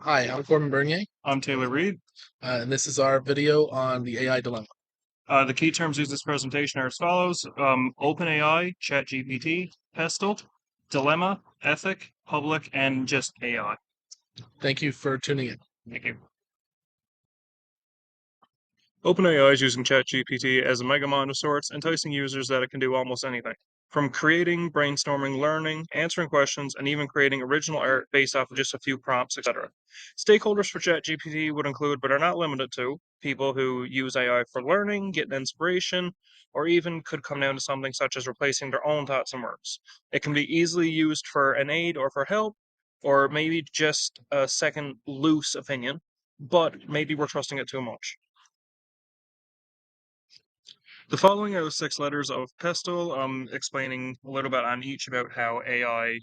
Hi, I'm Corbin Bernier, I'm Taylor Reid. and this is our video on the AI dilemma. The key terms used in this presentation are as follows: OpenAI, ChatGPT, Pestle, Dilemma, Ethic, Public, and just AI. Thank you for tuning in. Thank you. OpenAI is using ChatGPT as a megamind of sorts, enticing users that it can do almost anything. From creating, brainstorming, learning, answering questions, and even creating original art based off of just a few prompts, etc. Stakeholders for ChatGPT would include, but are not limited to, people who use AI for learning, getting inspiration, or even could come down to something such as replacing their own thoughts and words. It can be easily used for an aid or for help, or maybe just a second loose opinion, but maybe we're trusting it too much. The following are the 6 letters of Pestle, explaining a little bit on each about how AI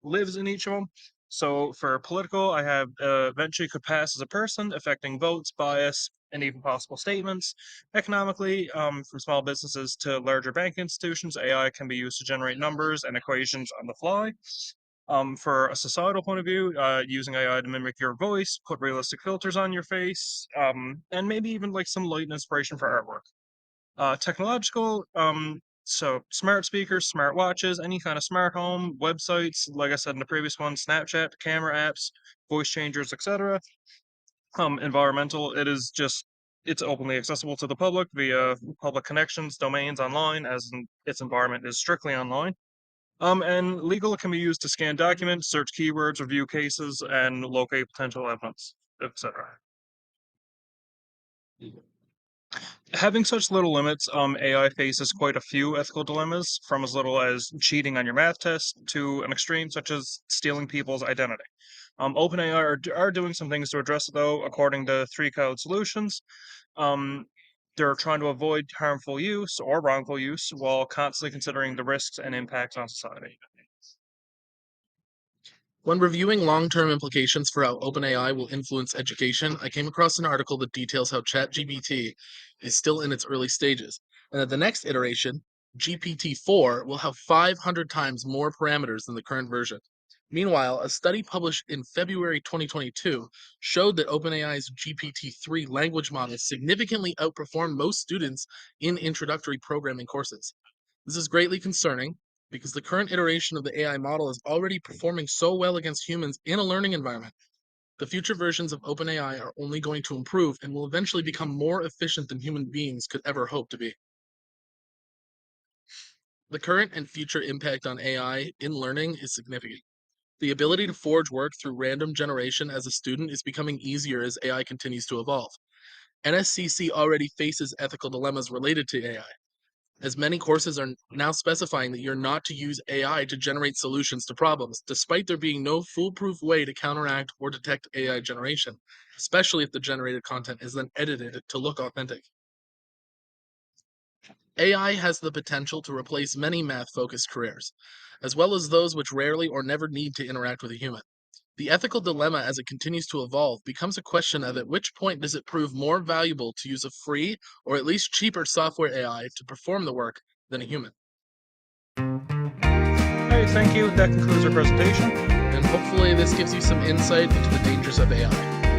lives in each of them. So for political, I have eventually could pass as a person, affecting votes, bias, and even possible statements. Economically, from small businesses to larger bank institutions, AI can be used to generate numbers and equations on the fly. For a societal point of view, using AI to mimic your voice, put realistic filters on your face, and maybe even like some light and inspiration for artwork. Technological, so smart speakers, smart watches, any kind of smart home, websites, like I said in the previous one, Snapchat, camera apps, voice changers, etc. Environmental, it's openly accessible to the public via public connections, domains online, its environment is strictly online. And legal, it can be used to scan documents, search keywords, review cases, and locate potential evidence, etc. Having such little limits, AI faces quite a few ethical dilemmas, from as little as cheating on your math test to an extreme such as stealing people's identity. OpenAI are doing some things to address it, though, according to 3 Code Solutions. Um, they're trying to avoid harmful use or wrongful use while constantly considering the risks and impacts on society. When reviewing long-term implications for how OpenAI will influence education, I came across an article that details how ChatGPT is still in its early stages, and that the next iteration, GPT-4, will have 500 times more parameters than the current version. Meanwhile, a study published in February 2022 showed that OpenAI's GPT-3 language models significantly outperformed most students in introductory programming courses. This is greatly concerning because the current iteration of the AI model is already performing so well against humans in a learning environment. The future versions of OpenAI are only going to improve and will eventually become more efficient than human beings could ever hope to be. The current and future impact on AI in learning is significant. The ability to forge work through random generation as a student is becoming easier as AI continues to evolve. NSCC already faces ethical dilemmas related to AI, as many courses are now specifying that you're not to use AI to generate solutions to problems, despite there being no foolproof way to counteract or detect AI generation, especially if the generated content is then edited to look authentic. AI has the potential to replace many math-focused careers, as well as those which rarely or never need to interact with a human. The ethical dilemma as it continues to evolve becomes a question of at which point does it prove more valuable to use a free or at least cheaper software AI to perform the work than a human. Hey, thank you. That concludes our presentation. And hopefully this gives you some insight into the dangers of AI.